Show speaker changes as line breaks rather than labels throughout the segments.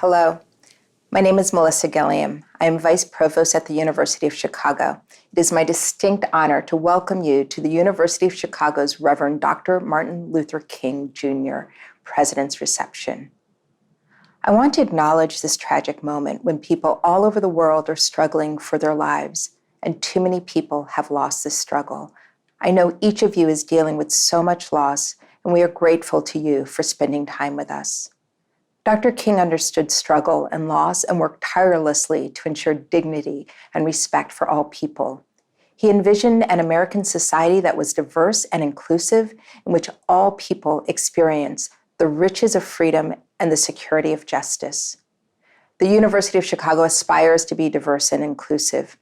Hello, my name is Melissa Gilliam. I am Vice Provost at the University of Chicago. It is my distinct honor to welcome you to the University of Chicago's Reverend Dr. Martin Luther King Jr. President's Reception. I want to acknowledge this tragic moment when people all over the world are struggling for their lives, and too many people have lost this struggle. I know each of you is dealing with so much loss, and we are grateful to you for spending time with us. Dr. King understood struggle and loss and worked tirelessly to ensure dignity and respect for all people. He envisioned an American society that was diverse and inclusive, in which all people experience the riches of freedom and the security of justice. The University of Chicago aspires to be diverse and inclusive.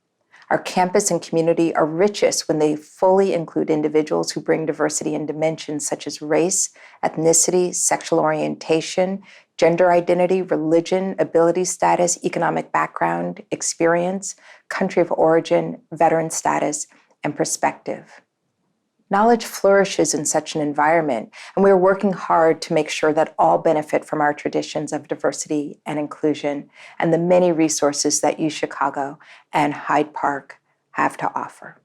Our campus and community are richest when they fully include individuals who bring diversity in dimensions such as race, ethnicity, sexual orientation, gender identity, religion, ability status, economic background, experience, country of origin, veteran status, and perspective. Knowledge flourishes in such an environment, and we are working hard to make sure that all benefit from our traditions of diversity and inclusion and the many resources that UChicago and Hyde Park have to offer.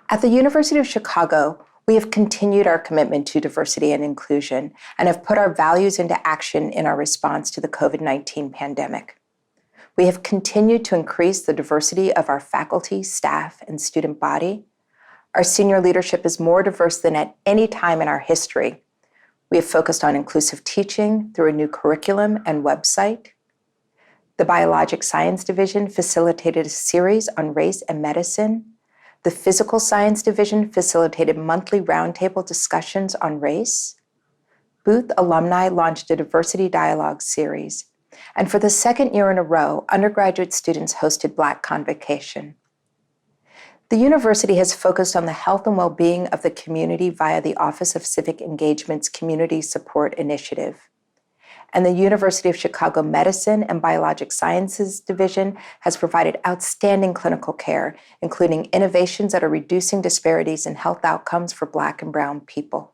At the University of Chicago, we have continued our commitment to diversity and inclusion and have put our values into action in our response to the COVID-19 pandemic. We have continued to increase the diversity of our faculty, staff, and student body. Our senior leadership is more diverse than at any time in our history. We have focused on inclusive teaching through a new curriculum and website. The Biologic Science Division facilitated a series on race and medicine. The Physical Science Division facilitated monthly roundtable discussions on race. Booth Alumni launched a diversity dialogue series. And for the second year in a row, undergraduate students hosted Black Convocation. The university has focused on the health and well-being of the community via the Office of Civic Engagement's Community Support Initiative. And the University of Chicago Medicine and Biologic Sciences Division has provided outstanding clinical care, including innovations that are reducing disparities in health outcomes for Black and Brown people.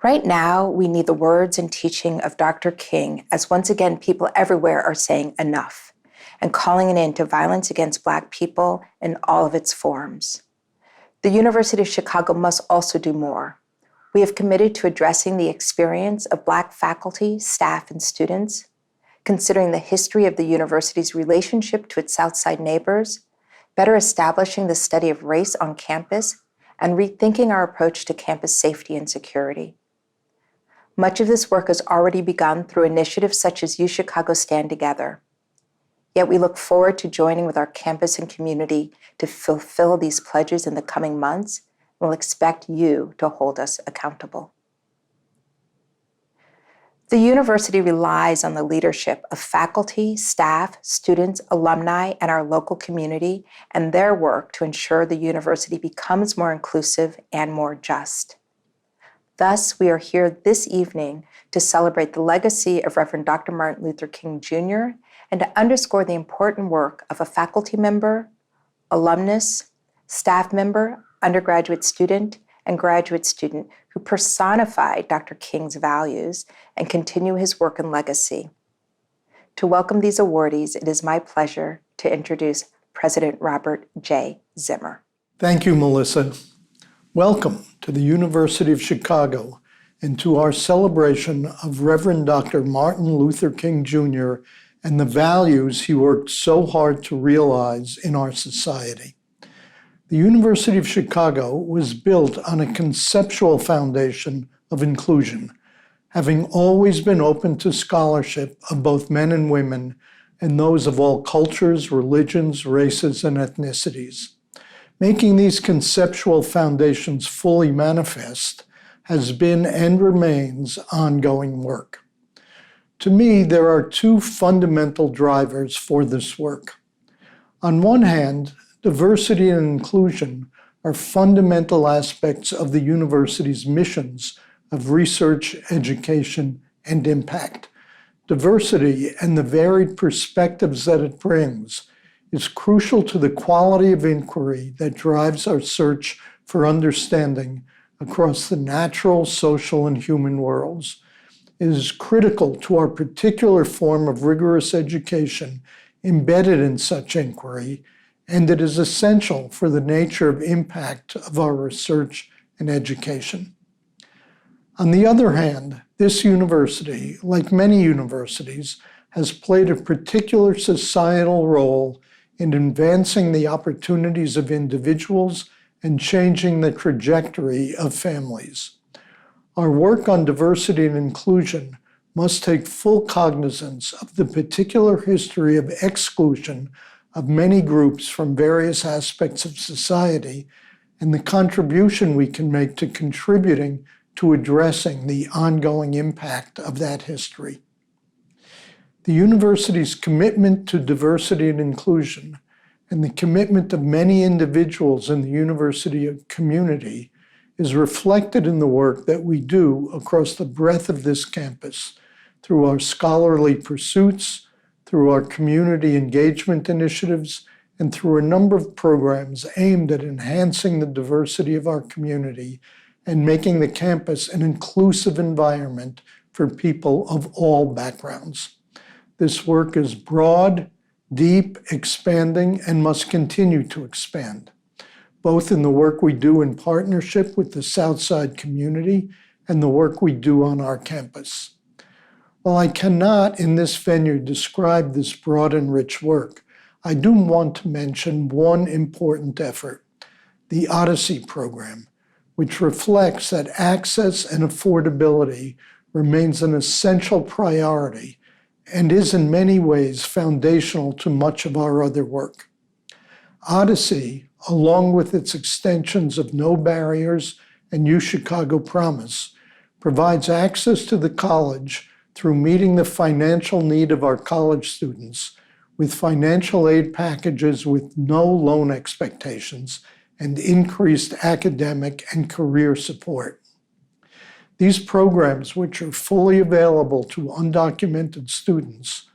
Right now, we need the words and teaching of Dr. King, as once again, people everywhere are saying enough and calling an end to violence against Black people in all of its forms. The University of Chicago must also do more. We have committed to addressing the experience of Black faculty, staff, and students, considering the history of the university's relationship to its Southside neighbors, better establishing the study of race on campus, and rethinking our approach to campus safety and security. Much of this work has already begun through initiatives such as UChicago Stand Together. Yet we look forward to joining with our campus and community to fulfill these pledges in the coming months, and we'll expect you to hold us accountable. The university relies on the leadership of faculty, staff, students, alumni, and our local community, and their work to ensure the university becomes more inclusive and more just. Thus, we are here this evening to celebrate the legacy of Reverend Dr. Martin Luther King Jr. and to underscore the important work of a faculty member, alumnus, staff member, undergraduate student, and graduate student who personified Dr. King's values and continue his work and legacy. To welcome these awardees, it is my pleasure to introduce President Robert J. Zimmer.
Thank you, Melissa. Welcome to the University of Chicago and to our celebration of Reverend Dr. Martin Luther King Jr. and the values he worked so hard to realize in our society. The University of Chicago was built on a conceptual foundation of inclusion, having always been open to scholarship of both men and women and those of all cultures, religions, races, and ethnicities. Making these conceptual foundations fully manifest has been and remains ongoing work. To me, there are two fundamental drivers for this work. On one hand, diversity and inclusion are fundamental aspects of the university's missions of research, education, and impact. Diversity and the varied perspectives that it brings is crucial to the quality of inquiry that drives our search for understanding across the natural, social, and human worlds. is critical to our particular form of rigorous education embedded in such inquiry, and it is essential for the nature of impact of our research and education. On the other hand, this university, like many universities, has played a particular societal role in advancing the opportunities of individuals and changing the trajectory of families. Our work on diversity and inclusion must take full cognizance of the particular history of exclusion of many groups from various aspects of society and the contribution we can make to contributing to addressing the ongoing impact of that history. The university's commitment to diversity and inclusion and the commitment of many individuals in the university community is reflected in the work that we do across the breadth of this campus through our scholarly pursuits, through our community engagement initiatives, and through a number of programs aimed at enhancing the diversity of our community and making the campus an inclusive environment for people of all backgrounds. This work is broad, deep, expanding, and must continue to expand, both in the work we do in partnership with the Southside community and the work we do on our campus. While I cannot in this venue describe this broad and rich work, I do want to mention one important effort, the Odyssey program, which reflects that access and affordability remains an essential priority and is in many ways foundational to much of our other work. Odyssey, along with its extensions of No Barriers and UChicago Promise, provides access to the college through meeting the financial need of our college students with financial aid packages with no loan expectations and increased academic and career support. These programs, which are fully available to undocumented students,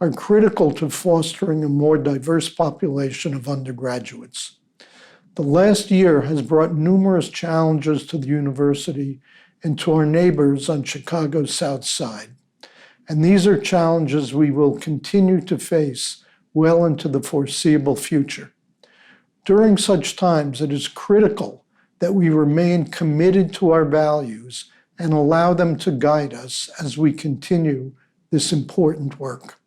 are critical to fostering a more diverse population of undergraduates. The last year has brought numerous challenges to the university and to our neighbors on Chicago's South Side. And these are challenges we will continue to face well into the foreseeable future. During such times, it is critical that we remain committed to our values and allow them to guide us as we continue this important work.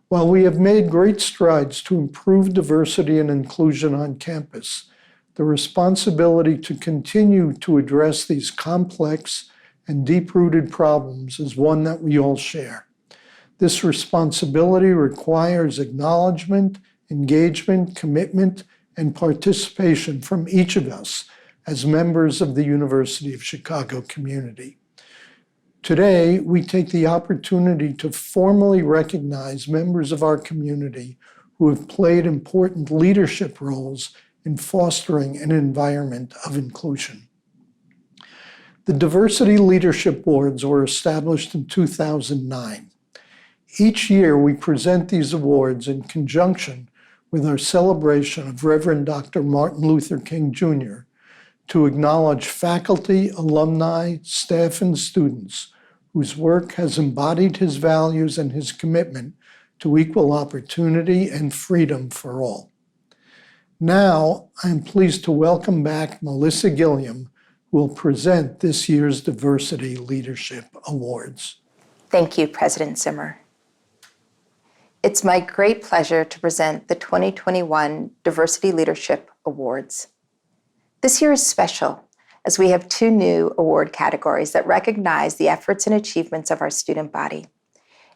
While we have made great strides to improve diversity and inclusion on campus, the responsibility to continue to address these complex and deep-rooted problems is one that we all share. This responsibility requires acknowledgement, engagement, commitment, and participation from each of us as members of the University of Chicago community. Today, we take the opportunity to formally recognize members of our community who have played important leadership roles in fostering an environment of inclusion. The Diversity Leadership Awards were established in 2009. Each year, we present these awards in conjunction with our celebration of Reverend Dr. Martin Luther King Jr. to acknowledge faculty, alumni, staff, and students whose work has embodied his values and his commitment to equal opportunity and freedom for all. Now, I am pleased to welcome back Melissa Gilliam, who will present this year's Diversity Leadership Awards.
Thank you, President Zimmer. It's my great pleasure to present the 2021 Diversity Leadership Awards. This year is special as we have two new award categories that recognize the efforts and achievements of our student body.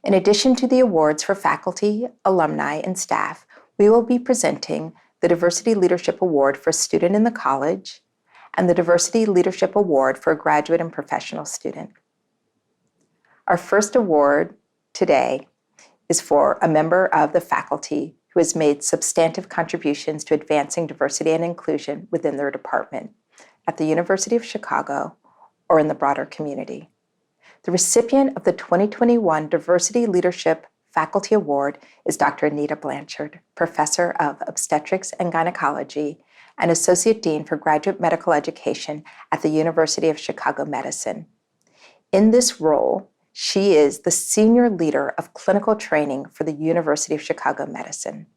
In addition to the awards for faculty, alumni, and staff, we will be presenting the Diversity Leadership Award for a student in the college and the Diversity Leadership Award for a graduate and professional student. Our first award today is for a member of the faculty who has made substantive contributions to advancing diversity and inclusion within their department at the University of Chicago or in the broader community. The recipient of the 2021 Diversity Leadership Faculty Award is Dr. Anita Blanchard, Professor of Obstetrics and Gynecology and Associate Dean for Graduate Medical Education at the University of Chicago Medicine. In this role, she is the senior leader of clinical training for the University of Chicago Medicine.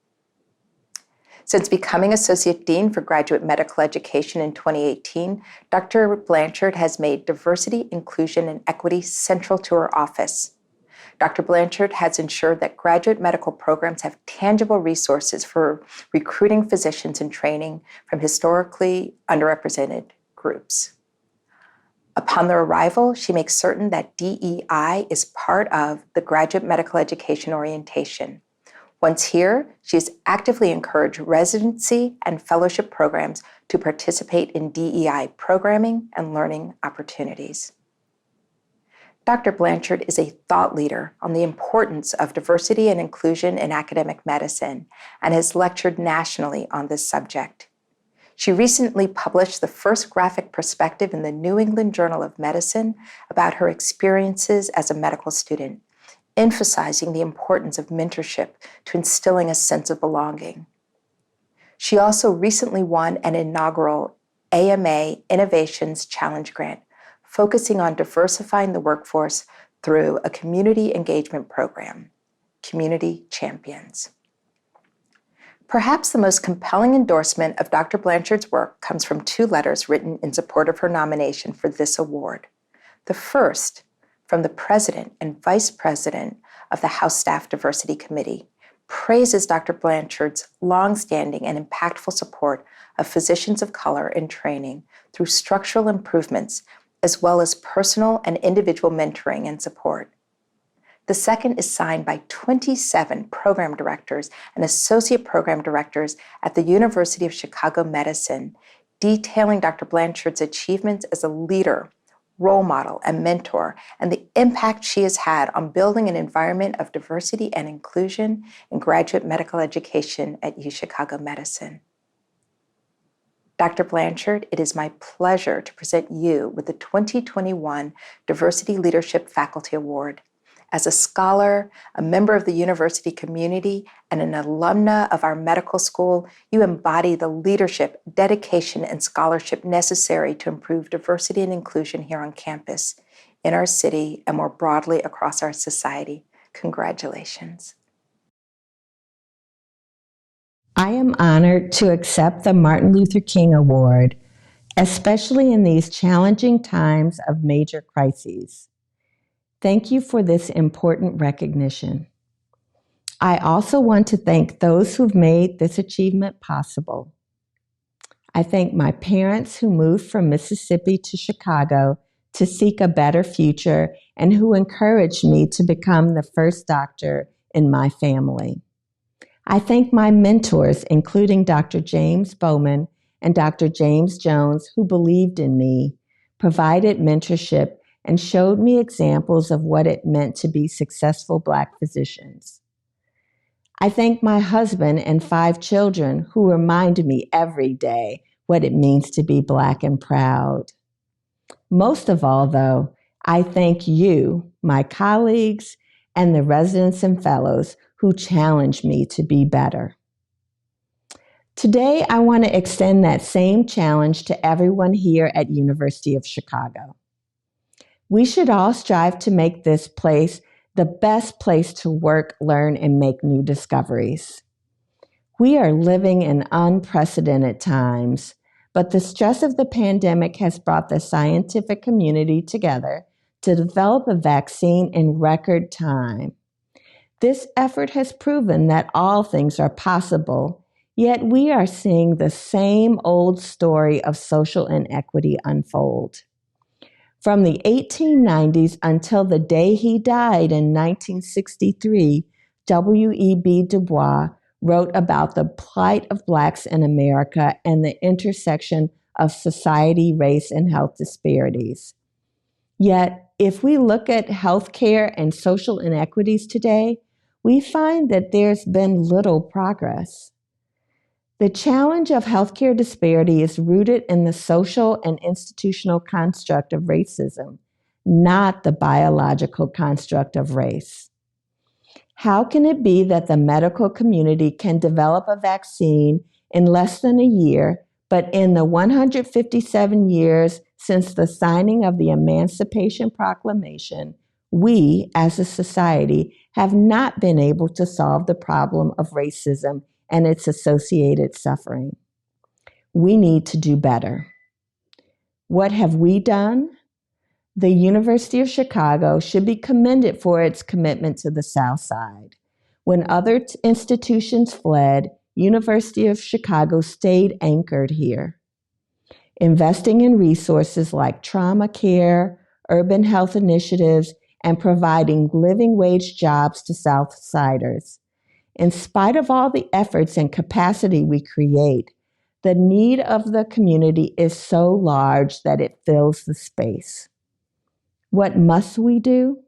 Since becoming Associate Dean for Graduate Medical Education in 2018, Dr. Blanchard has made diversity, inclusion, and equity central to her office. Dr. Blanchard has ensured that graduate medical programs have tangible resources for recruiting physicians and training from historically underrepresented groups. Upon their arrival, she makes certain that DEI is part of the graduate medical education orientation. Once here, she has actively encouraged residency and fellowship programs to participate in DEI programming and learning opportunities. Dr. Blanchard is a thought leader on the importance of diversity and inclusion in academic medicine and has lectured nationally on this subject. She recently published the first graphic perspective in the New England Journal of Medicine about her experiences as a medical student, emphasizing the importance of mentorship to instilling a sense of belonging. She also recently won an inaugural AMA Innovations Challenge Grant, focusing on diversifying the workforce through a community engagement program, Community Champions. Perhaps the most compelling endorsement of Dr. Blanchard's work comes from two letters written in support of her nomination for this award. The first, from the President and Vice President of the House Staff Diversity Committee, praises Dr. Blanchard's longstanding and impactful support of physicians of color in training through structural improvements, as well as personal and individual mentoring and support. The second is signed by 27 program directors and associate program directors at the University of Chicago Medicine, detailing Dr. Blanchard's achievements as a leader, role model, and mentor, and the impact she has had on building an environment of diversity and inclusion in graduate medical education at UChicago Medicine. Dr. Blanchard, it is my pleasure to present you with the 2021 Diversity Leadership Faculty Award. As a scholar, a member of the university community, and an alumna of our medical school, you embody the leadership, dedication, and scholarship necessary to improve diversity and inclusion here on campus, in our city, and more broadly across our society. Congratulations.
I am honored to accept the Martin Luther King Award, especially in these challenging times of major crises. Thank you for this important recognition. I also want to thank those who've made this achievement possible. I thank my parents who moved from Mississippi to Chicago to seek a better future and who encouraged me to become the first doctor in my family. I thank my mentors, including Dr. James Bowman and Dr. James Jones, who believed in me, provided mentorship, and showed me examples of what it meant to be successful Black physicians. I thank my husband and 5 children who remind me every day what it means to be Black and proud. Most of all, though, I thank you, my colleagues, and the residents and fellows who challenge me to be better. Today, I want to extend that same challenge to everyone here at University of Chicago. We should all strive to make this place the best place to work, learn, and make new discoveries. We are living in unprecedented times, but the stress of the pandemic has brought the scientific community together to develop a vaccine in record time. This effort has proven that all things are possible, yet we are seeing the same old story of social inequity unfold. From the 1890s until the day he died in 1963, W.E.B. Du Bois wrote about the plight of Blacks in America and the intersection of society, race, and health disparities. Yet, if we look at healthcare and social inequities today, we find that there's been little progress. The challenge of healthcare disparity is rooted in the social and institutional construct of racism, not the biological construct of race. How can it be that the medical community can develop a vaccine in less than a year, but in the 157 years Since the signing of the Emancipation Proclamation, we as a society have not been able to solve the problem of racism and its associated suffering. We need to do better. What have we done? The University of Chicago should be commended for its commitment to the South Side. When other institutions fled, University of Chicago stayed anchored here. Investing in resources like trauma care, urban health initiatives, and providing living wage jobs to Southsiders. In spite of all the efforts and capacity we create, the need of the community is so large that it fills the space. What must we do?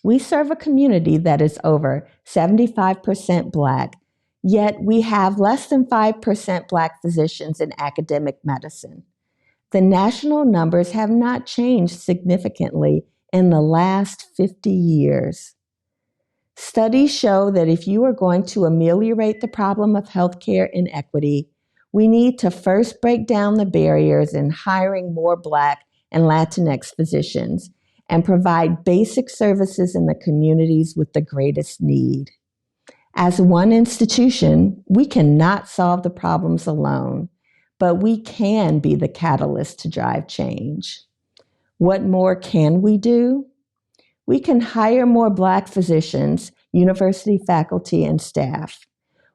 We serve a community that is over 75% Black, yet we have less than 5% Black physicians in academic medicine. The national numbers have not changed significantly in the last 50 years. Studies show that if you are going to ameliorate the problem of healthcare inequity, we need to first break down the barriers in hiring more Black and Latinx physicians and provide basic services in the communities with the greatest need. As one institution, we cannot solve the problems alone, but we can be the catalyst to drive change. What more can we do? We can hire more Black physicians, university faculty, and staff.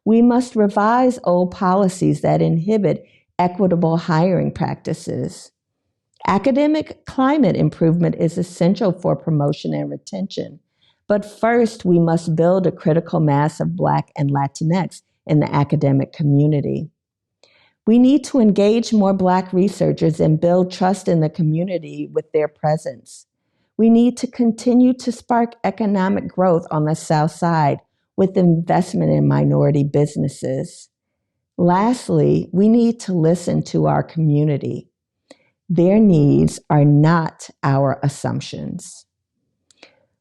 We must revise old policies that inhibit equitable hiring practices. Academic climate improvement is essential for promotion and retention. But first, we must build a critical mass of Black and Latinx in the academic community. We need to engage more Black researchers and build trust in the community with their presence. We need to continue to spark economic growth on the South Side with investment in minority businesses. Lastly, we need to listen to our community. Their needs are not our assumptions.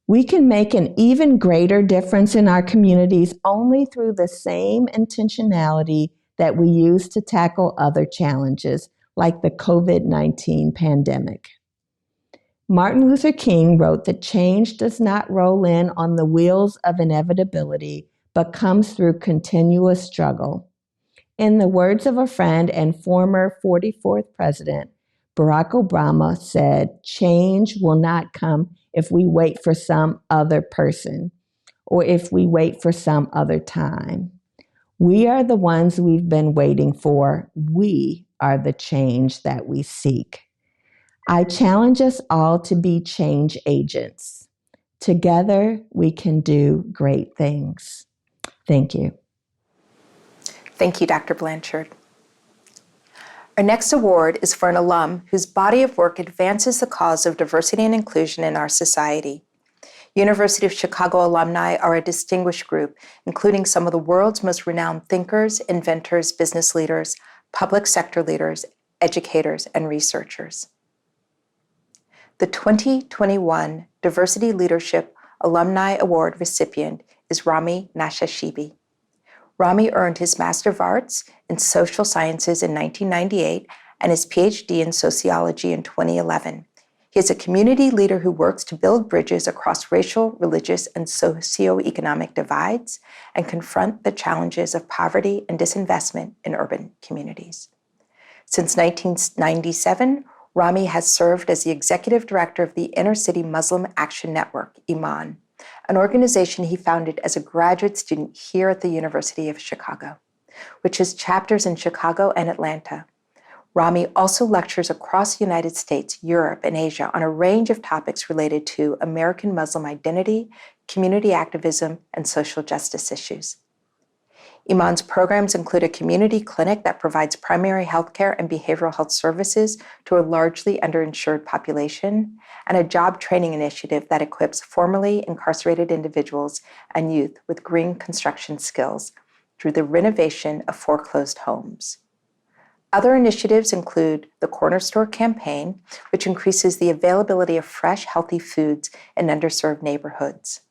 We can make an even greater difference in our communities only through the same intentionality that we use to tackle other challenges like the COVID-19 pandemic. Martin Luther King wrote that change does not roll in on the wheels of inevitability, but comes through continuous struggle. In the words of a friend and former 44th president, Barack Obama said, "Change will not come if we wait for some other person or if we wait for some other time. We are the ones we've been waiting for. We are the change that we seek." I challenge us all to be change agents. Together, we can do great things. Thank you.
Thank you, Dr. Blanchard. Our next award is for an alum whose body of work advances the cause of diversity and inclusion in our society. University of Chicago alumni are a distinguished group, including some of the world's most renowned thinkers, inventors, business leaders, public sector leaders, educators, and researchers. The 2021 Diversity Leadership Alumni Award recipient is Rami Nashashibi. Rami earned his Master of Arts in Social Sciences in 1998 and his PhD in Sociology in 2011. He is a community leader who works to build bridges across racial, religious, and socioeconomic divides and confront the challenges of poverty and disinvestment in urban communities. Since 1997, Rami has served as the executive director of the Inner City Muslim Action Network, IMAN, an organization he founded as a graduate student here at the University of Chicago, which has chapters in Chicago and Atlanta. Rami also lectures across the United States, Europe, and Asia on a range of topics related to American Muslim identity, community activism, and social justice issues. Iman's programs include a community clinic that provides primary health care and behavioral health services to a largely underinsured population, and a job training initiative that equips formerly incarcerated individuals and youth with green construction skills through the renovation of foreclosed homes. Other initiatives include the Corner Store campaign, which increases the availability of fresh, healthy foods in underserved neighborhoods,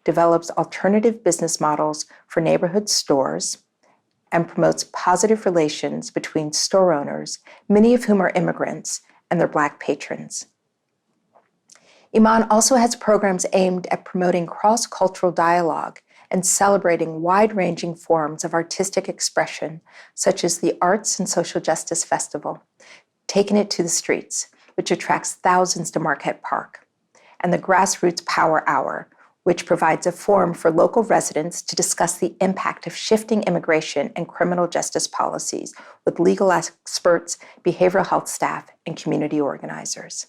develops alternative business models for neighborhood stores, and promotes positive relations between store owners, many of whom are immigrants, and their Black patrons. Iman also has programs aimed at promoting cross-cultural dialogue and celebrating wide-ranging forms of artistic expression, such as the Arts and Social Justice Festival, Taking It to the Streets, which attracts thousands to Marquette Park, and the Grassroots Power Hour, which provides a forum for local residents to discuss the impact of shifting immigration and criminal justice policies with legal experts, behavioral health staff, and community organizers.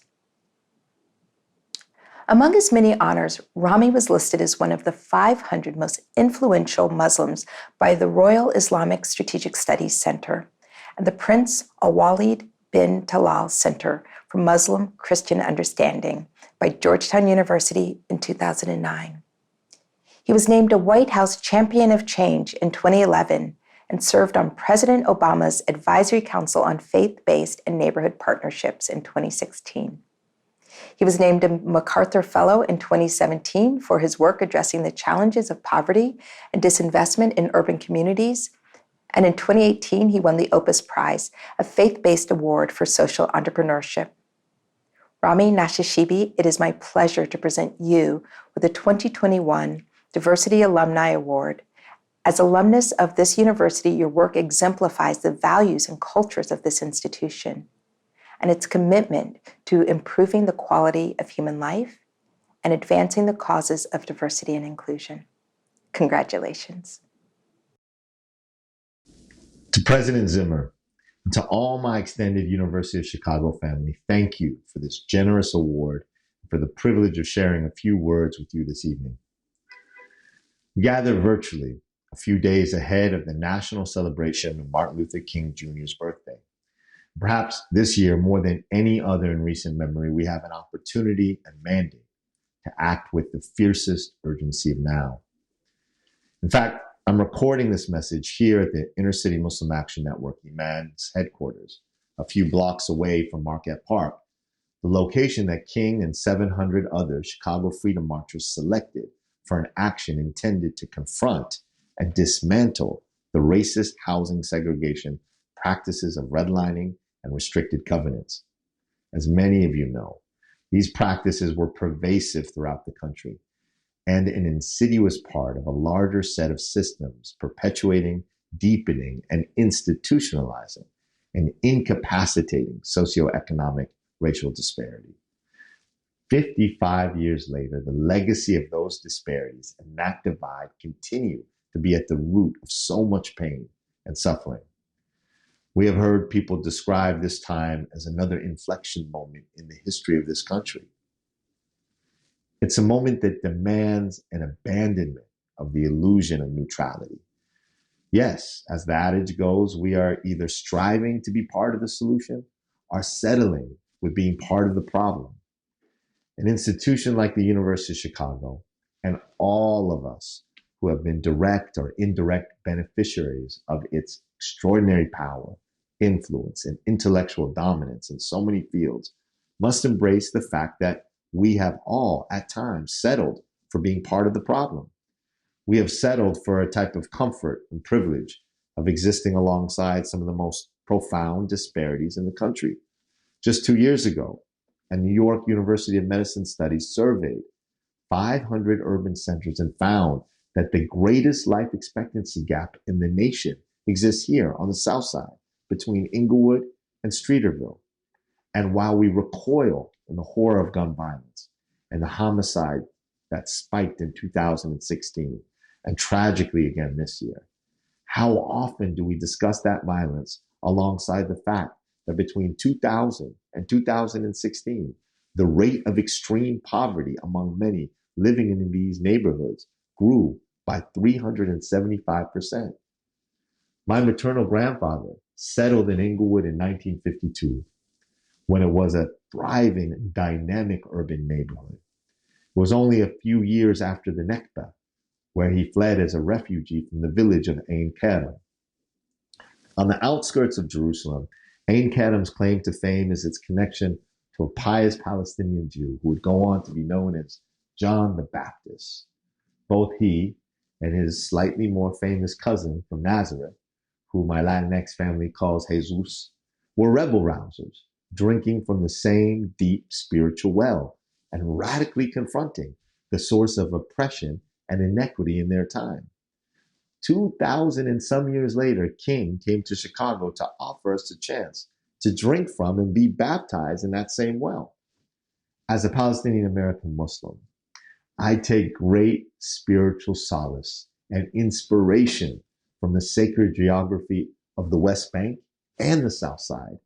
Among his many honors, Rami was listed as one of the 500 most influential Muslims by the Royal Islamic Strategic Studies Center and the Prince Al-Walid bin Talal Center for Muslim Christian Understanding by Georgetown University in 2009. He was named a White House Champion of Change in 2011 and served on President Obama's Advisory Council on Faith-Based and Neighborhood Partnerships in 2016. He was named a MacArthur Fellow in 2017 for his work addressing the challenges of poverty and disinvestment in urban communities. And in 2018, he won the Opus Prize, a faith-based award for social entrepreneurship. Rami Nashashibi, it is my pleasure to present you with the 2021 Diversity Alumni Award. As alumnus of this university, your work exemplifies the values and cultures of this institution and its commitment to improving the quality of human life and advancing the causes of diversity and inclusion. Congratulations.
To President Zimmer, and to all my extended University of Chicago family, thank you for this generous award and for the privilege of sharing a few words with you this evening. We gather virtually a few days ahead of the national celebration of Martin Luther King Jr.'s birthday. Perhaps this year, more than any other in recent memory, we have an opportunity and mandate to act with the fiercest urgency of now. In fact, I'm recording this message here at the Inner City Muslim Action Network, Iman's headquarters, a few blocks away from Marquette Park, the location that King and 700 other Chicago Freedom Marchers selected for an action intended to confront and dismantle the racist housing segregation practices of redlining and restricted covenants. As many of you know, these practices were pervasive throughout the country and an insidious part of a larger set of systems perpetuating, deepening, and institutionalizing and incapacitating socioeconomic racial disparity. 55 years later, the legacy of those disparities and that divide continue to be at the root of so much pain and suffering. We have heard people describe this time as another inflection moment in the history of this country. It's a moment that demands an abandonment of the illusion of neutrality. Yes, as the adage goes, we are either striving to be part of the solution or settling with being part of the problem. An institution like the University of Chicago and all of us who have been direct or indirect beneficiaries of its extraordinary power, influence, and intellectual dominance in so many fields must embrace the fact that we have all, at times, settled for being part of the problem. We have settled for a type of comfort and privilege of existing alongside some of the most profound disparities in the country. Just 2 years ago, a New York University of Medicine study surveyed 500 urban centers and found that the greatest life expectancy gap in the nation exists here on the South Side between Inglewood and Streeterville. And while we recoil in the horror of gun violence and the homicide that spiked in 2016 and tragically again this year, how often do we discuss that violence alongside the fact that between 2000 and 2016, the rate of extreme poverty among many living in these neighborhoods grew by 375%. My maternal grandfather settled in Inglewood in 1952 when it was a thriving, dynamic urban neighborhood. It was only a few years after the Nakba, where he fled as a refugee from the village of Ein Kerem. On the outskirts of Jerusalem, Ein Kerem's claim to fame is its connection to a pious Palestinian Jew who would go on to be known as John the Baptist. Both he and his slightly more famous cousin from Nazareth who my Latinx family calls Jesus, were rebel rousers, drinking from the same deep spiritual well and radically confronting the source of oppression and inequity in their time. 2,000 and some years later, King came to Chicago to offer us a chance to drink from and be baptized in that same well. As a Palestinian American Muslim, I take great spiritual solace and inspiration from the sacred geography of the West Bank and the South Side,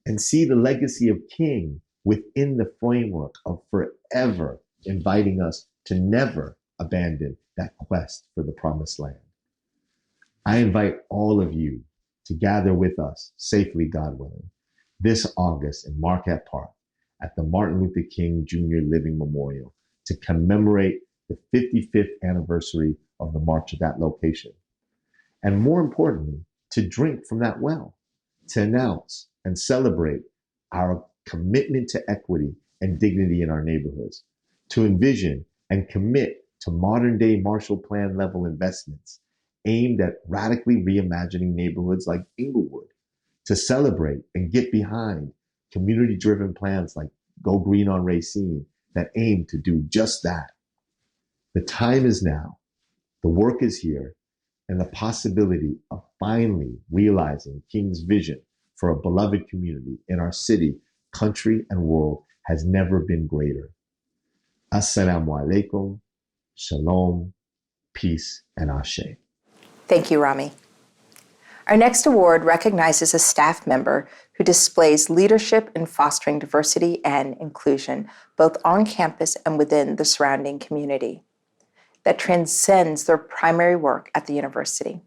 and see the legacy of King within the framework of forever inviting us to never abandon that quest for the promised land. I invite all of you to gather with us, safely God willing, this August in Marquette Park at the Martin Luther King Jr. Living Memorial to commemorate the 55th anniversary of the march at that location. And more importantly, to drink from that well, to announce and celebrate our commitment to equity and dignity in our neighborhoods, to envision and commit to modern day Marshall Plan level investments aimed at radically reimagining neighborhoods like Inglewood, to celebrate and get behind community-driven plans like Go Green on Racine that aim to do just that. The time is now, the work is here, and the possibility of finally realizing King's vision for a beloved community in our city, country, and world has never been greater. Assalamu alaikum, shalom, peace, and ashe.
Thank you, Rami. Our next award recognizes a staff member who displays leadership in fostering diversity and inclusion, both on campus and within the surrounding community, that transcends their primary work at the university.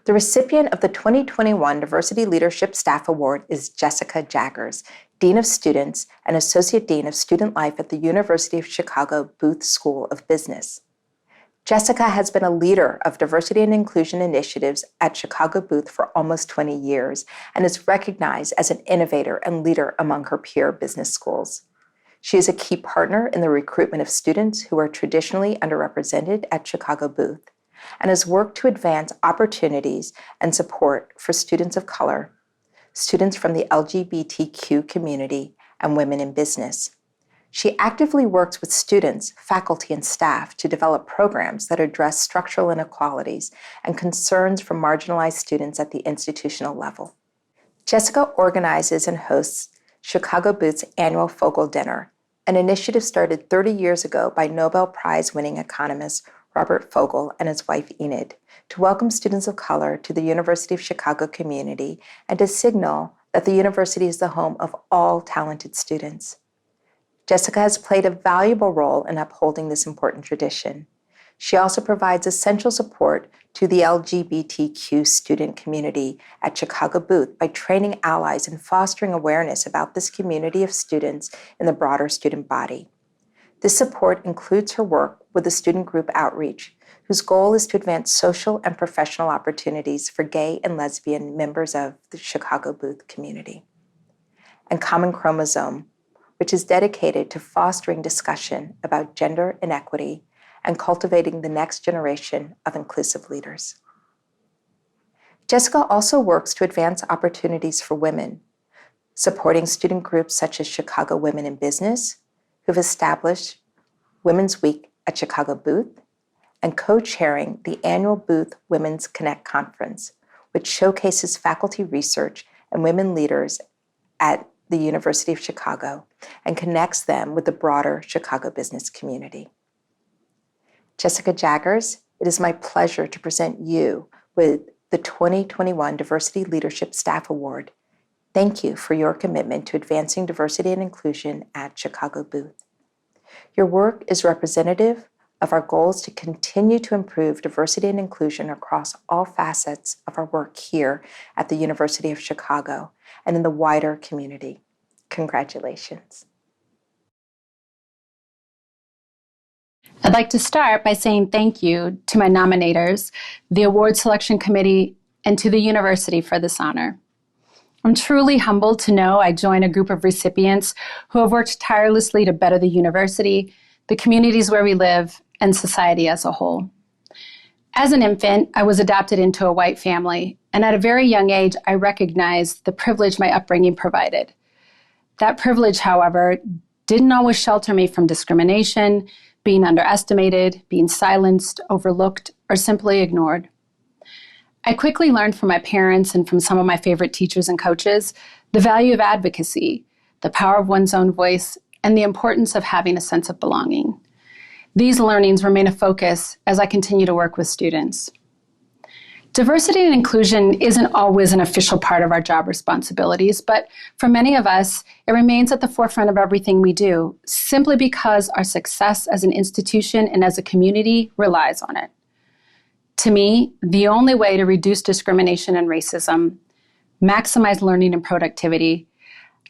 The recipient of the 2021 Diversity Leadership Staff Award is Jessica Jaggers, Dean of Students and Associate Dean of Student Life at the University of Chicago Booth School of Business. Jessica has been a leader of diversity and inclusion initiatives at Chicago Booth for almost 20 years and is recognized as an innovator and leader among her peer business schools. She is a key partner in the recruitment of students who are traditionally underrepresented at Chicago Booth and has worked to advance opportunities and support for students of color, students from the LGBTQ community, and women in business. She actively works with students, faculty, and staff to develop programs that address structural inequalities and concerns for marginalized students at the institutional level. Jessica organizes and hosts Chicago Booth's annual Fogel Dinner, an initiative started 30 years ago by Nobel Prize-winning economist Robert Fogel and his wife Enid, to welcome students of color to the University of Chicago community and to signal that the university is the home of all talented students. Jessica has played a valuable role in upholding this important tradition. She also provides essential support to the LGBTQ student community at Chicago Booth by training allies and fostering awareness about this community of students in the broader student body. This support includes her work with the student group Outreach, whose goal is to advance social and professional opportunities for gay and lesbian members of the Chicago Booth community. And Common Chromosome, which is dedicated to fostering discussion about gender inequity and cultivating the next generation of inclusive leaders. Jessica also works to advance opportunities for women, supporting student groups such as Chicago Women in Business, who've established Women's Week at Chicago Booth, and co-chairing the annual Booth Women's Connect Conference, which showcases faculty research and women leaders at the University of Chicago and connects them with the broader Chicago business community. Jessica Jaggers, it is my pleasure to present you with the 2021 Diversity Leadership Staff Award. Thank you for your commitment to advancing diversity and inclusion at Chicago Booth. Your work is representative of our goals to continue to improve diversity and inclusion across all facets of our work here at the University of Chicago and in the wider community. Congratulations.
I'd like to start by saying thank you to my nominators, the award selection committee, and to the university for this honor. I'm truly humbled to know I join a group of recipients who have worked tirelessly to better the university, the communities where we live, and society as a whole. As an infant, I was adopted into a white family And at a very young age, I recognized the privilege my upbringing provided. That privilege, however, didn't always shelter me from discrimination, being underestimated, being silenced, overlooked, or simply ignored. I quickly learned from my parents and from some of my favorite teachers and coaches the value of advocacy, the power of one's own voice, and the importance of having a sense of belonging. These learnings remain a focus as I continue to work with students. Diversity and inclusion isn't always an official part of our job responsibilities, but for many of us, it remains at the forefront of everything we do, simply because our success as an institution and as a community relies on it. To me, the only way to reduce discrimination and racism, maximize learning and productivity,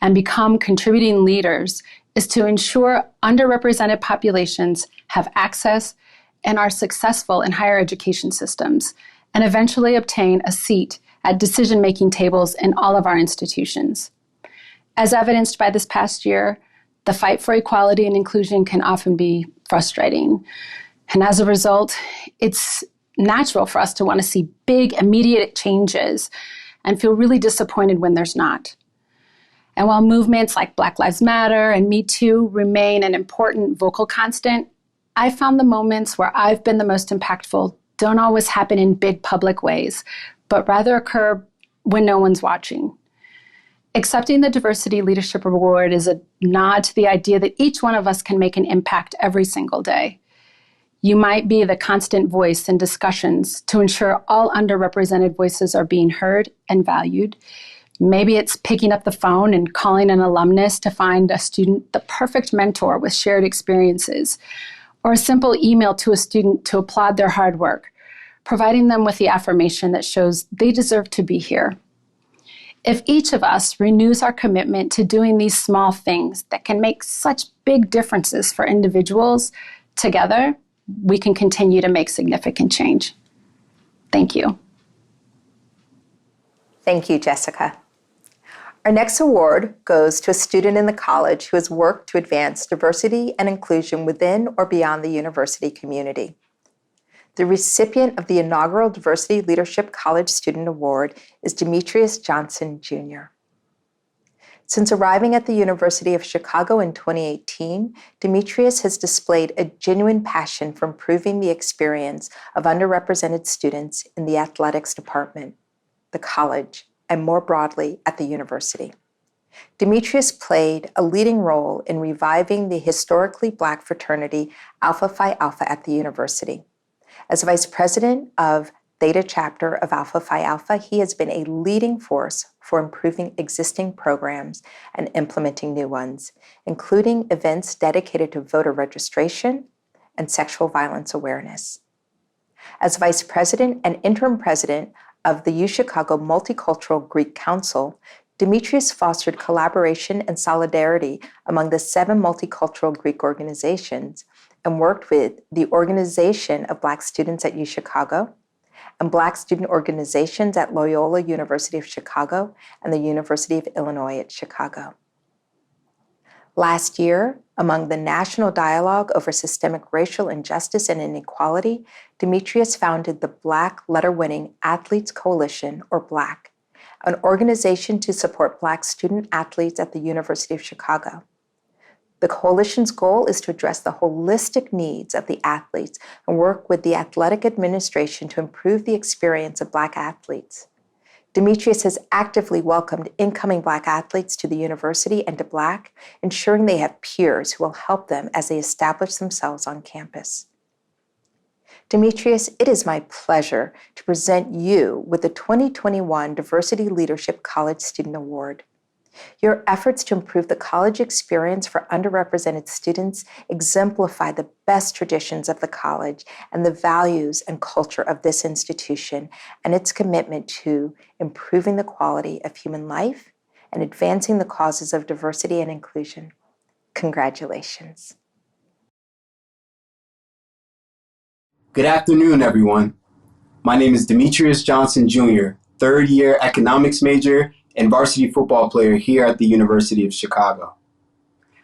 and become contributing leaders is to ensure underrepresented populations have access and are successful in higher education systems, and eventually obtain a seat at decision-making tables in all of our institutions. As evidenced by this past year, the fight for equality and inclusion can often be frustrating. And as a result, it's natural for us to want to see big, immediate changes and feel really disappointed when there's not. And while movements like Black Lives Matter and Me Too remain an important vocal constant, I found the moments where I've been the most impactful don't always happen in big public ways, but rather occur when no one's watching. Accepting the Diversity Leadership Award is a nod to the idea that each one of us can make an impact every single day. You might be the constant voice in discussions to ensure all underrepresented voices are being heard and valued. Maybe it's picking up the phone and calling an alumnus to find a student the perfect mentor with shared experiences, or a simple email to a student to applaud their hard work, providing them with the affirmation that shows they deserve to be here. If each of us renews our commitment to doing these small things that can make such big differences for individuals, together, we can continue to make significant change. Thank you.
Thank you, Jessica. Our next award goes to a student in the college who has worked to advance diversity and inclusion within or beyond the university community. The recipient of the inaugural Diversity Leadership College Student Award is Demetrius Johnson, Jr. Since arriving at the University of Chicago in 2018, Demetrius has displayed a genuine passion for improving the experience of underrepresented students in the athletics department, the college, and more broadly at the university. Demetrius played a leading role in reviving the historically Black fraternity Alpha Phi Alpha at the university. As vice president of Theta chapter of Alpha Phi Alpha, he has been a leading force for improving existing programs and implementing new ones, including events dedicated to voter registration and sexual violence awareness. As vice president and interim president of the UChicago Multicultural Greek Council, Demetrius fostered collaboration and solidarity among the 7 multicultural Greek organizations and worked with the Organization of Black Students at UChicago and Black student organizations at Loyola University of Chicago and the University of Illinois at Chicago. Last year, among the national dialogue over systemic racial injustice and inequality, Demetrius founded the Black Letter-Winning Athletes Coalition, or BLAC, an organization to support Black student athletes at the University of Chicago. The coalition's goal is to address the holistic needs of the athletes and work with the athletic administration to improve the experience of Black athletes. Demetrius has actively welcomed incoming Black athletes to the university and to BLAC, ensuring they have peers who will help them as they establish themselves on campus. Demetrius, it is my pleasure to present you with the 2021 Diversity Leadership College Student Award. Your efforts to improve the college experience for underrepresented students exemplify the best traditions of the college and the values and culture of this institution and its commitment to improving the quality of human life and advancing the causes of diversity and inclusion. Congratulations.
Good afternoon, everyone. My name is Demetrius Johnson, Jr., third-year economics major and varsity football player here at the University of Chicago.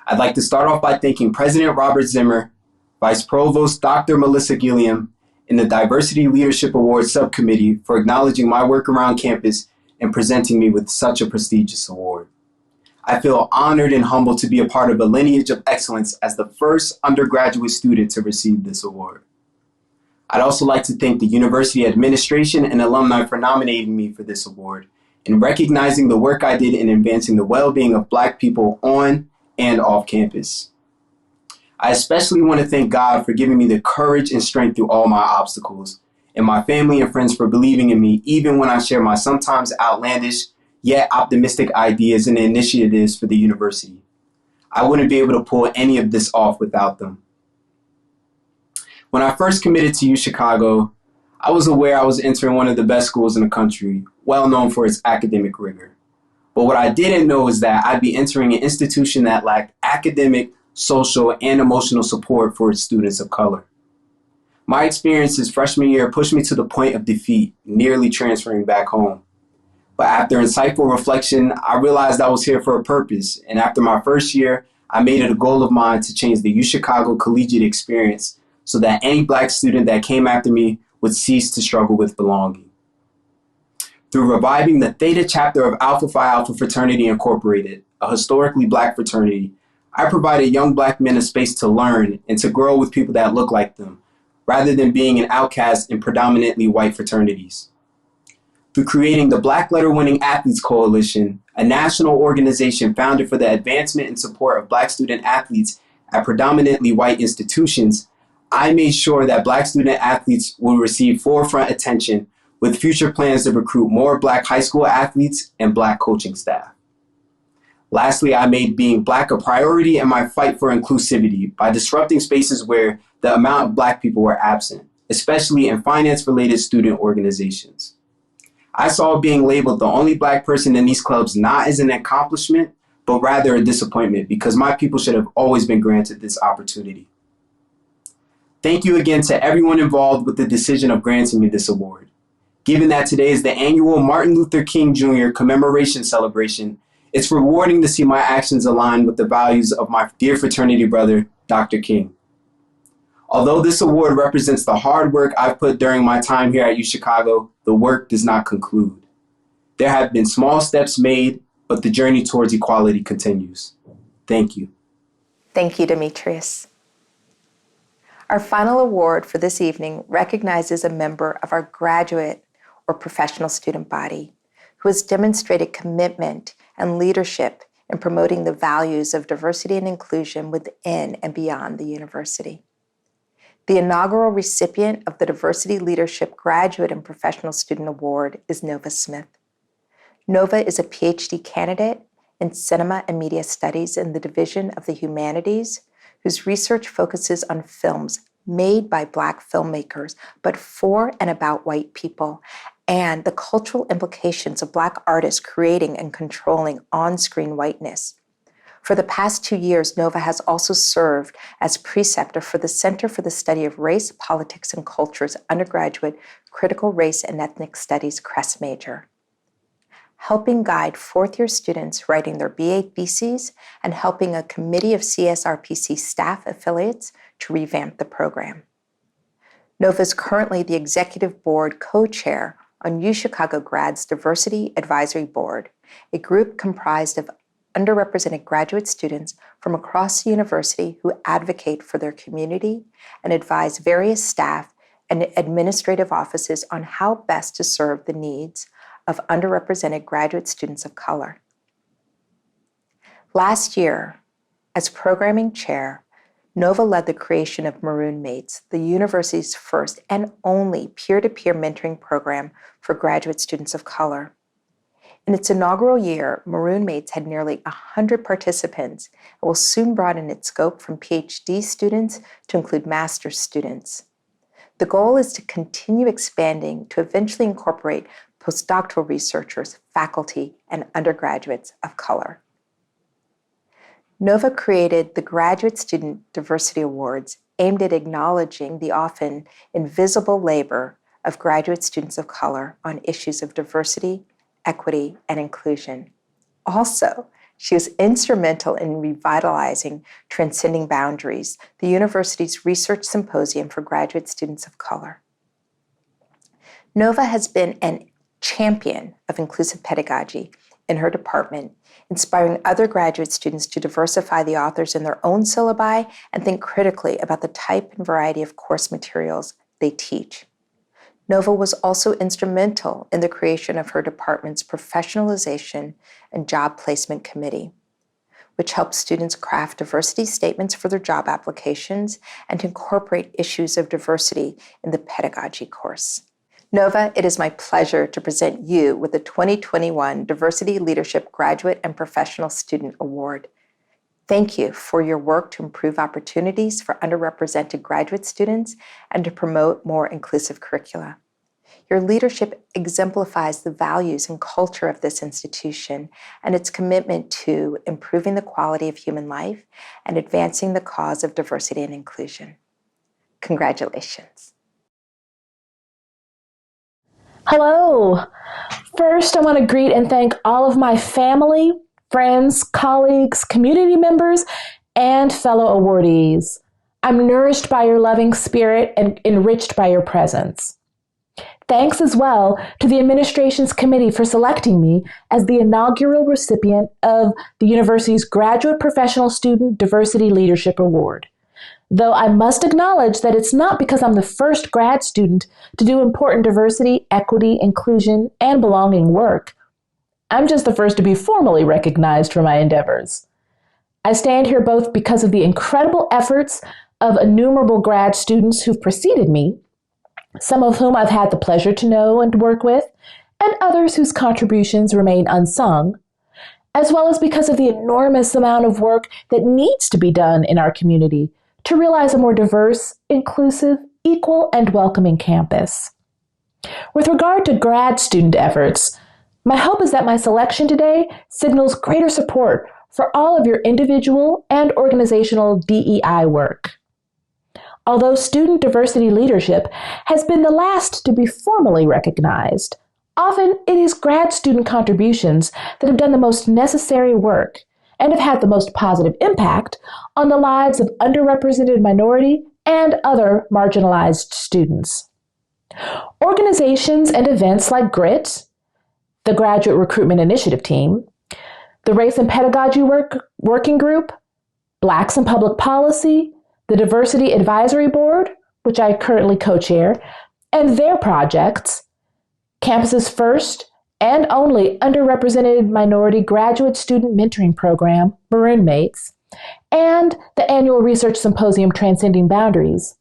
I'd like to start off by thanking President Robert Zimmer, Vice Provost Dr. Melissa Gilliam, in the Diversity Leadership Awards Subcommittee for acknowledging my work around campus and presenting me with such a prestigious award. I feel honored and humbled to be a part of a lineage of excellence as the first undergraduate student to receive this award. I'd also like to thank the university administration and alumni for nominating me for this award and recognizing the work I did in advancing the well-being of Black people on and off campus. I especially want to thank God for giving me the courage and strength through all my obstacles, and my family and friends for believing in me even when I share my sometimes outlandish yet optimistic ideas and initiatives for the university. I wouldn't be able to pull any of this off without them. When I first committed to UChicago, I was aware I was entering one of the best schools in the country, well known for its academic rigor. But what I didn't know is that I'd be entering an institution that lacked academic, social, and emotional support for its students of color. My experiences freshman year pushed me to the point of defeat, nearly transferring back home. But after insightful reflection, I realized I was here for a purpose, and after my first year, I made it a goal of mine to change the UChicago collegiate experience so that any Black student that came after me would cease to struggle with belonging. Through reviving the Theta chapter of Alpha Phi Alpha Fraternity Incorporated, a historically Black fraternity, I provided young Black men a space to learn and to grow with people that look like them, rather than being an outcast in predominantly white fraternities. Through creating the Black Letter Winning Athletes Coalition, a national organization founded for the advancement and support of Black student athletes at predominantly white institutions, I made sure that Black student athletes will receive forefront attention with future plans to recruit more Black high school athletes and Black coaching staff. Lastly, I made being Black a priority in my fight for inclusivity by disrupting spaces where the amount of Black people were absent, especially in finance-related student organizations. I saw being labeled the only Black person in these clubs not as an accomplishment, but rather a disappointment because my people should have always been granted this opportunity. Thank you again to everyone involved with the decision of granting me this award. Given that today is the annual Martin Luther King Jr. Commemoration Celebration, it's rewarding to see my actions align with the values of my dear fraternity brother, Dr. King. Although this award represents the hard work I've put during my time here at UChicago, the work does not conclude. There have been small steps made, but the journey towards equality continues. Thank you.
Thank you, Demetrius. Our final award for this evening recognizes a member of our graduate or professional student body who has demonstrated commitment and leadership in promoting the values of diversity and inclusion within and beyond the university. The inaugural recipient of the Diversity Leadership Graduate and Professional Student Award is Nova Smith. Nova is a PhD candidate in Cinema and Media Studies in the Division of the Humanities, whose research focuses on films made by Black filmmakers, but for and about white people, and the cultural implications of Black artists creating and controlling on-screen whiteness. For the past 2 years, Nova has also served as preceptor for the Center for the Study of Race, Politics, and Culture's undergraduate Critical Race and Ethnic Studies CREST major, helping guide fourth-year students writing their BA theses and helping a committee of CSRPC staff affiliates to revamp the program. Nova is currently the executive board co-chair on UChicago Grad's Diversity Advisory Board, a group comprised of underrepresented graduate students from across the university who advocate for their community and advise various staff and administrative offices on how best to serve the needs of underrepresented graduate students of color. Last year, as programming chair, Nova led the creation of Maroon Mates, the university's first and only peer-to-peer mentoring program for graduate students of color. In its inaugural year, Maroon Mates had nearly 100 participants and will soon broaden its scope from PhD students to include master's students. The goal is to continue expanding to eventually incorporate postdoctoral researchers, faculty, and undergraduates of color. Nova created the Graduate Student Diversity Awards aimed at acknowledging the often invisible labor of graduate students of color on issues of diversity, equity, and inclusion. Also, she was instrumental in revitalizing Transcending Boundaries, the university's research symposium for graduate students of color. Nova has been an champion of inclusive pedagogy in her department, inspiring other graduate students to diversify the authors in their own syllabi and think critically about the type and variety of course materials they teach. Nova was also instrumental in the creation of her department's professionalization and job placement committee, which helps students craft diversity statements for their job applications and to incorporate issues of diversity in the pedagogy course. Nova, it is my pleasure to present you with the 2021 Diversity Leadership Graduate and Professional Student Award. Thank you for your work to improve opportunities for underrepresented graduate students and to promote more inclusive curricula. Your leadership exemplifies the values and culture of this institution and its commitment to improving the quality of human life and advancing the cause of diversity and inclusion. Congratulations.
Hello. First, I want to greet and thank all of my family, friends, colleagues, community members, and fellow awardees. I'm nourished by your loving spirit and enriched by your presence. Thanks as well to the administration's committee for selecting me as the inaugural recipient of the university's Graduate Professional Student Diversity Leadership Award. Though I must acknowledge that it's not because I'm the first grad student to do important diversity, equity, inclusion, and belonging work. I'm just the first to be formally recognized for my endeavors. I stand here both because of the incredible efforts of innumerable grad students who've preceded me, some of whom I've had the pleasure to know and work with, and others whose contributions remain unsung, as well as because of the enormous amount of work that needs to be done in our community to realize a more diverse, inclusive, equal, and welcoming campus. With regard to grad student efforts, my hope is that my selection today signals greater support for all of your individual and organizational DEI work. Although student diversity leadership has been the last to be formally recognized, often it is grad student contributions that have done the most necessary work and have had the most positive impact on the lives of underrepresented minority and other marginalized students. Organizations and events like GRIT, the Graduate Recruitment Initiative Team, the Race and Pedagogy Working Group, Blacks in Public Policy, the Diversity Advisory Board, which I currently co-chair, and their projects, Campus's first and only underrepresented minority graduate student mentoring program, Maroon Mates, and the annual research symposium Transcending Boundaries.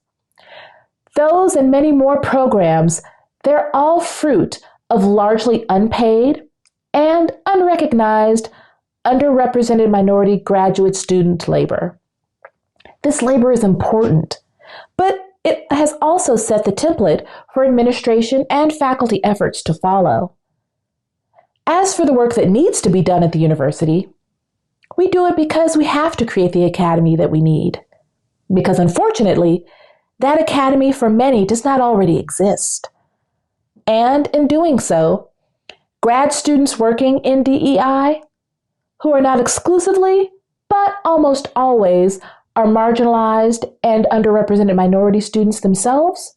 Those and many more programs, they're all fruit of largely unpaid and unrecognized underrepresented minority graduate student labor. This labor is important, but it has also set the template for administration and faculty efforts to follow. As for the work that needs to be done at the university, we do it because we have to create the academy that we need. Because unfortunately, that academy for many does not already exist. And in doing so, grad students working in DEI, who are not exclusively, but almost always, are marginalized and underrepresented minority students themselves,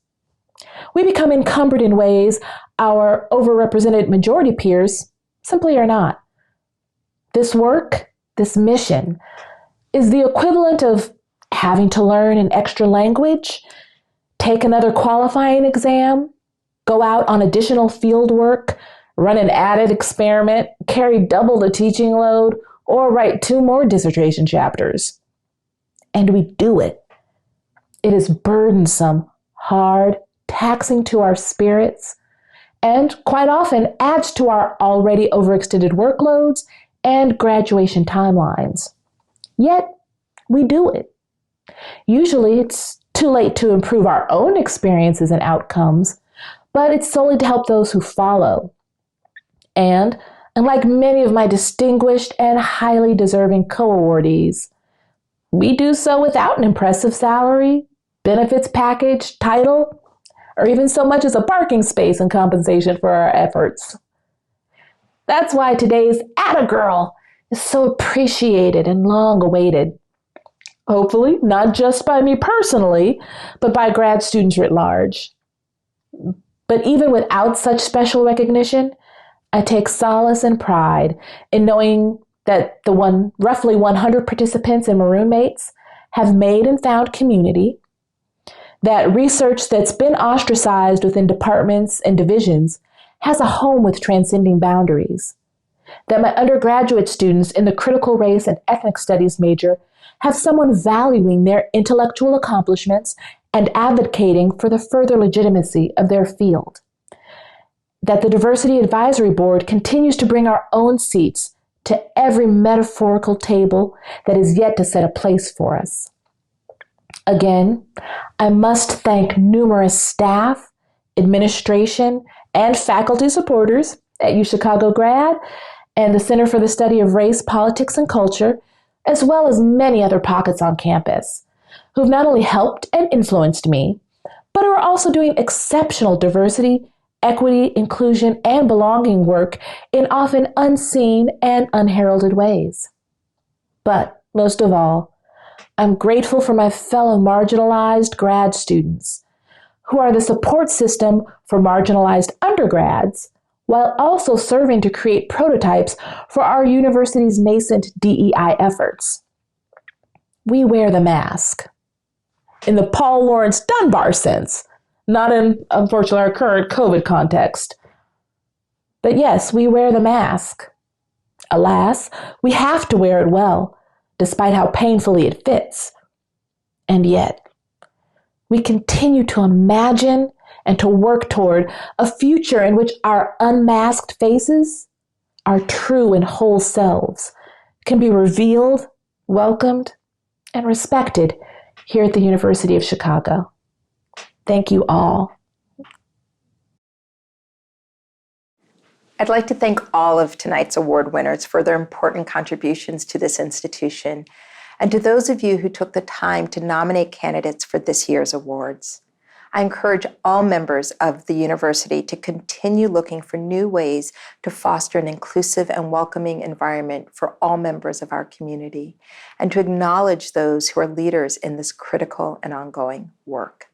we become encumbered in ways our overrepresented majority peers simply are not. This work, this mission, is the equivalent of having to learn an extra language, take another qualifying exam, go out on additional field work, run an added experiment, carry double the teaching load, or write 2 more dissertation chapters. And we do it. It is burdensome, hard, taxing to our spirits, and quite often adds to our already overextended workloads and graduation timelines. Yet, we do it. Usually, it's too late to improve our own experiences and outcomes, but it's solely to help those who follow. And unlike many of my distinguished and highly deserving co-awardees, we do so without an impressive salary, benefits package, title, or even so much as a parking space in compensation for our efforts. That's why today's Atta Girl is so appreciated and long awaited. Hopefully, not just by me personally, but by grad students writ large. But even without such special recognition, I take solace and pride in knowing that the roughly 100 participants and Maroon mates have made and found community, that research that's been ostracized within departments and divisions has a home with transcending boundaries, that my undergraduate students in the critical race and ethnic studies major have someone valuing their intellectual accomplishments and advocating for the further legitimacy of their field, that the Diversity Advisory Board continues to bring our own seats to every metaphorical table that is yet to set a place for us. Again, I must thank numerous staff, administration, and faculty supporters at UChicago Grad and the Center for the Study of Race, Politics, and Culture, as well as many other pockets on campus, who've not only helped and influenced me, but who are also doing exceptional diversity, equity, inclusion, and belonging work in often unseen and unheralded ways. But most of all, I'm grateful for my fellow marginalized grad students, who are the support system for marginalized undergrads, while also serving to create prototypes for our university's nascent DEI efforts. We wear the mask in the Paul Laurence Dunbar sense, not in, unfortunately, our current COVID context. But yes, we wear the mask. Alas, we have to wear it well, despite how painfully it fits. And yet, we continue to imagine and to work toward a future in which our unmasked faces, our true and whole selves, can be revealed, welcomed, and respected here at the University of Chicago. Thank you all.
I'd like to thank all of tonight's award winners for their important contributions to this institution, and to those of you who took the time to nominate candidates for this year's awards. I encourage all members of the university to continue looking for new ways to foster an inclusive and welcoming environment for all members of our community, and to acknowledge those who are leaders in this critical and ongoing work.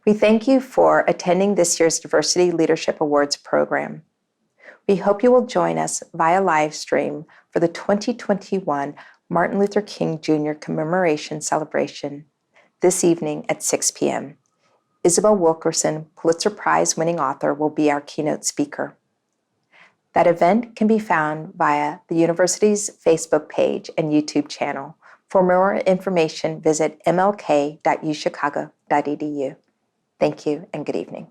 We thank you for attending this year's Diversity Leadership Awards program. We hope you will join us via live stream for the 2021 Martin Luther King Jr. Commemoration Celebration this evening at 6 p.m. Isabel Wilkerson, Pulitzer Prize-winning author, will be our keynote speaker. That event can be found via the university's Facebook page and YouTube channel. For more information, visit mlk.uchicago.edu. Thank you and good evening.